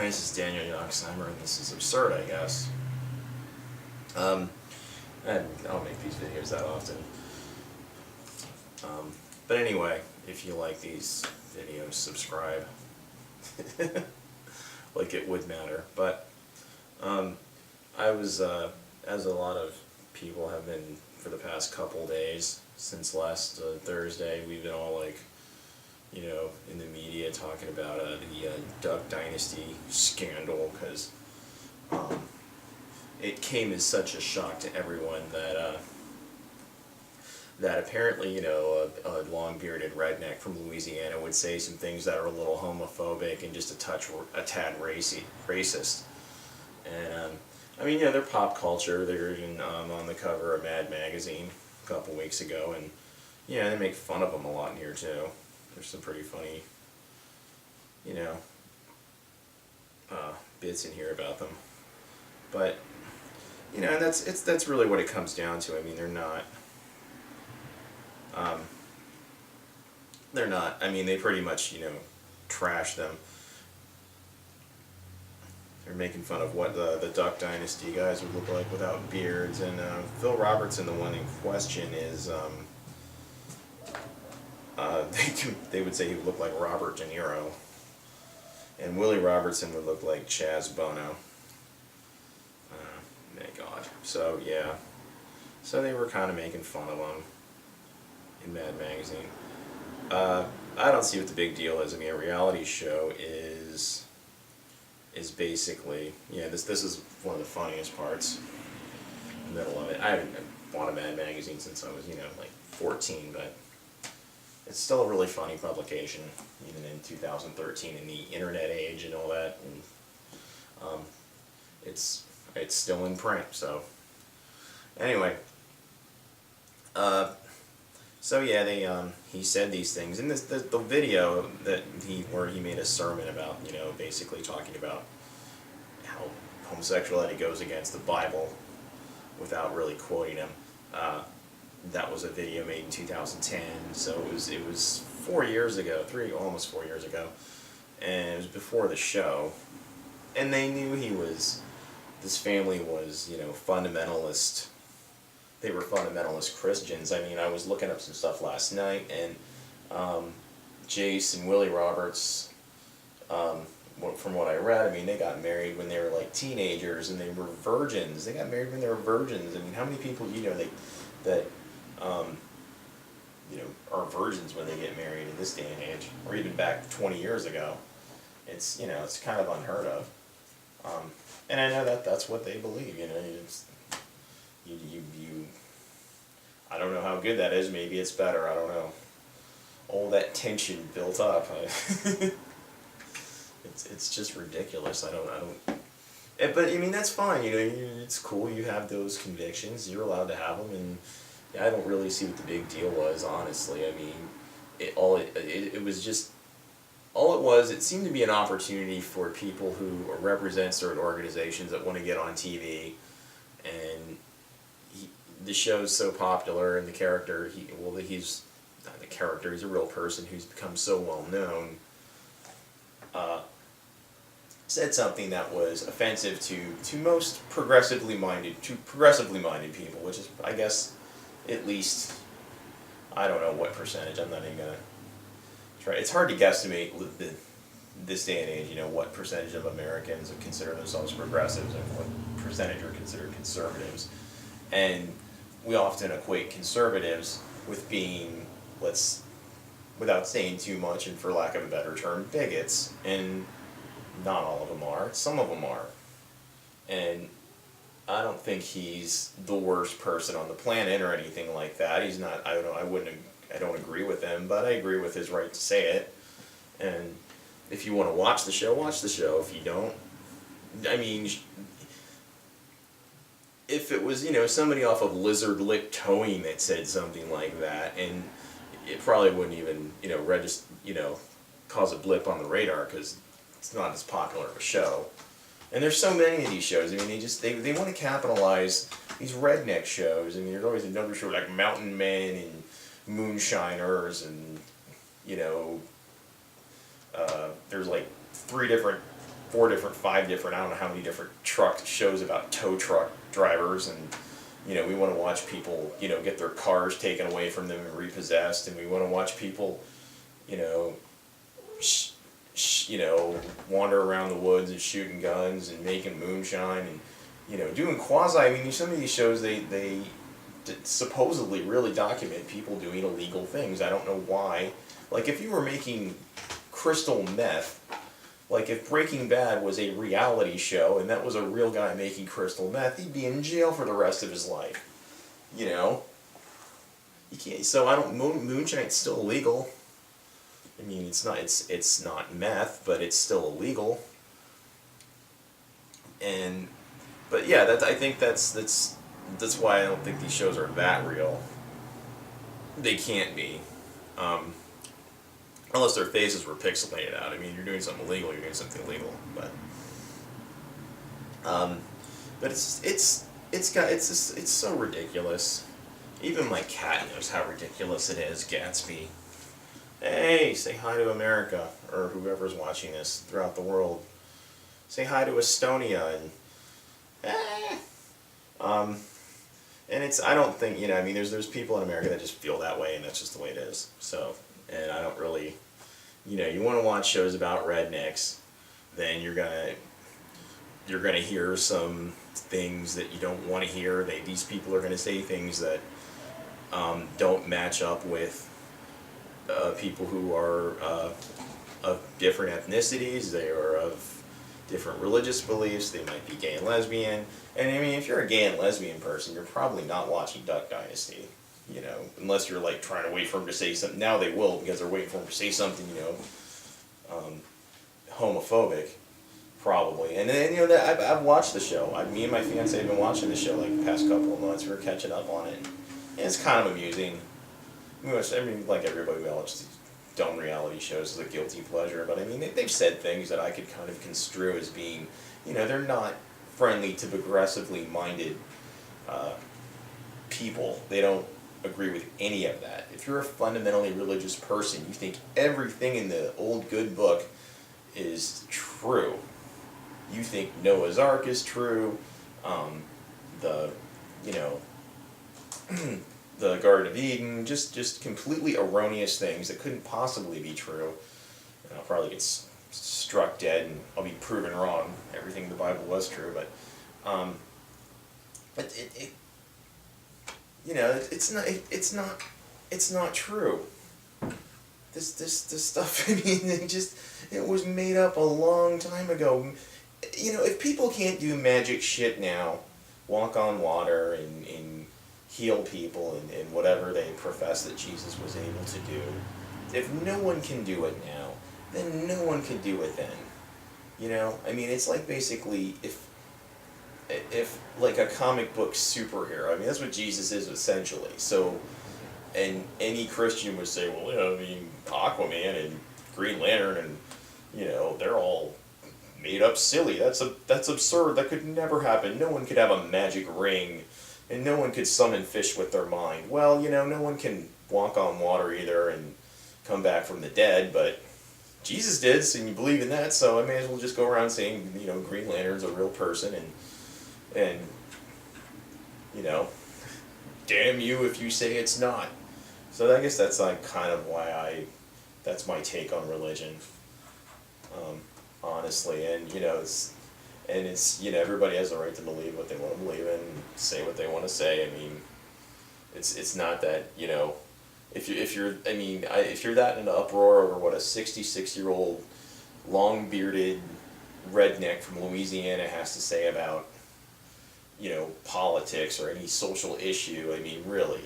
this is Daniel Yoxheimer, and this is absurd, I guess. I don't make these videos that often. But anyway, if you like these videos, subscribe. Like it would matter. But I was, as a lot of people have been for the past couple days, since last Thursday, we've been all like, you know, in the media talking about the Duck Dynasty scandal, because it came as such a shock to everyone that that apparently, you know, a long-bearded redneck from Louisiana would say some things that are a little homophobic and just a tad racist. And I mean, yeah, they're pop culture. They're even on the cover of Mad Magazine a couple weeks ago, and yeah, they make fun of them a lot in here too. There's some pretty funny, you know, bits in here about them. But you know, that's really what it comes down to. I mean, they're not. I mean, they pretty much, you know, trash them. They're making fun of what the Duck Dynasty guys would look like without beards. And Phil Robertson, the one in question, is they would say he would look like Robert De Niro, and Willie Robertson would look like Chaz Bono. My God. So yeah. So they were kind of making fun of him in Mad Magazine. I don't see what the big deal is. I mean, a reality show is basically, yeah, this is one of the funniest parts in the middle of it. I haven't bought a Mad Magazine since I was, you know, like 14, but it's still a really funny publication, even in 2013 in the internet age and all that. And it's still in print. So anyway, so yeah, he said these things in the video that where he made a sermon about, you know, basically talking about how homosexuality goes against the Bible without really quoting him. That was a video made in 2010, so it was 4 years ago, almost 4 years ago, and it was before the show, and they knew this family was, you know, fundamentalist. They were fundamentalist Christians. I mean, I was looking up some stuff last night, and Jace and Willie Roberts, from what I read, I mean, they got married when they were like teenagers, and they were virgins. They got married when they were virgins. I mean, how many people you know that you know, are virgins when they get married in this day and age, or even back 20 years ago? It's, you know, it's kind of unheard of. And I know that's what they believe. You know, I don't know how good that is. Maybe it's better. I don't know. All that tension built up. It's just ridiculous. I don't. But I mean, that's fine. You know, it's cool. You have those convictions. You're allowed to have them, and yeah, I don't really see what the big deal was. Honestly, I mean, it was just. All it was, it seemed to be an opportunity for people who represent certain organizations that want to get on TV, and the show's so popular, and the character, he's not the character, he's a real person who's become so well known, said something that was offensive to most progressively minded people, which is, I guess, at least, I don't know what percentage, I'm not even going to try. It's hard to guesstimate this day and age, you know, what percentage of Americans consider themselves progressives and what percentage are considered conservatives. And we often equate conservatives with being, without saying too much and for lack of a better term, bigots. And not all of them are. Some of them are. And I don't think he's the worst person on the planet or anything like that. He's not. I don't agree with him, but I agree with his right to say it. And if you want to watch the show, watch the show. If you don't, I mean, if it was, you know, somebody off of Lizard Lip Towing that said something like that, and it probably wouldn't even, you know, cause a blip on the radar, because it's not as popular of a show. And there's so many of these shows. I mean, they want to capitalize these redneck shows. I mean, there's always another show like Mountain Men and Moonshiners, and, you know, there's like 3 different 5 different, I don't know how many different truck shows about tow truck drivers, and we want to watch people, get their cars taken away from them and repossessed, and we want to watch people, you know, wander around the woods and shooting guns and making moonshine and, doing quasi. I mean, some of these shows they supposedly really document people doing illegal things. I don't know why. Like if you were making crystal meth, like if Breaking Bad was a reality show and that was a real guy making crystal meth, he'd be in jail for the rest of his life. You can't. So I don't. Moonshine's still illegal. I mean, it's not meth, but it's still illegal. But yeah, I think that's why I don't think these shows are that real. They can't be, unless their faces were pixelated out. I mean, you're doing something illegal, you're doing something illegal. But it's so ridiculous. Even my cat knows how ridiculous it is. Gatsby. Hey, say hi to America, or whoever's watching this throughout the world. Say hi to Estonia, and I don't think, I mean, there's people in America that just feel that way, and that's just the way it is. So, and I don't really, you want to watch shows about rednecks, then you're gonna hear some things that you don't want to hear. These people are gonna say things that don't match up with people who are of different ethnicities. They are of different religious beliefs. They might be gay and lesbian. And I mean, if you're a gay and lesbian person, you're probably not watching Duck Dynasty, unless you're like trying to wait for him to say something. Now they will, because they're waiting for him to say something, homophobic, probably. And then, I've watched the show. Me and my fiance have been watching the show like the past couple of months. We're catching up on it. And it's kind of amusing. I mean, like everybody, we watch dumb reality shows as a guilty pleasure, but I mean, they've said things that I could kind of construe as being, they're not friendly to progressively minded people. They don't agree with any of that. If you're a fundamentally religious person, you think everything in the old good book is true. You think Noah's Ark is true, the Garden of Eden, just completely erroneous things that couldn't possibly be true. And I'll probably get struck dead, and I'll be proven wrong. Everything in the Bible was true, but it's not true. This stuff. I mean, it was made up a long time ago. If people can't do magic shit now, walk on water and heal people and whatever they profess that Jesus was able to do, if no one can do it now, then no one can do it then. I mean, it's like basically if like a comic book superhero. I mean, that's what Jesus is essentially. So, and any Christian would say, well, I mean, Aquaman and Green Lantern and they're all made up silly. That's absurd. That could never happen. No one could have a magic ring, and no one could summon fish with their mind. Well, no one can walk on water either and come back from the dead, but Jesus did, so you believe in that, so I may as well just go around saying, Green Lantern's a real person, and damn you if you say it's not. So I guess that's like kind of why that's my take on religion, honestly, and it's everybody has the right to believe what they want to believe in, and say what they want to say. I mean, it's not that if you're that in an uproar over what a 66-year-old long-bearded redneck from Louisiana has to say about politics or any social issue. I mean, really.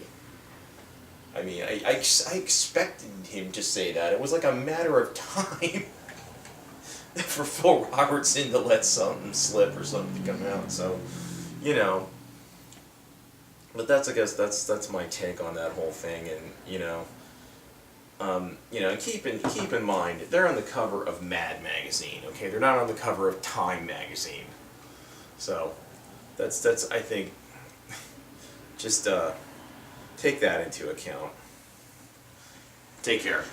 I mean, I expected him to say that. It was like a matter of time for Phil Robertson to let something slip or something come out. So, but I guess that's my take on that whole thing. And keep in mind, they're on the cover of Mad Magazine. Okay, they're not on the cover of Time Magazine. So, that's I think, just take that into account. Take care.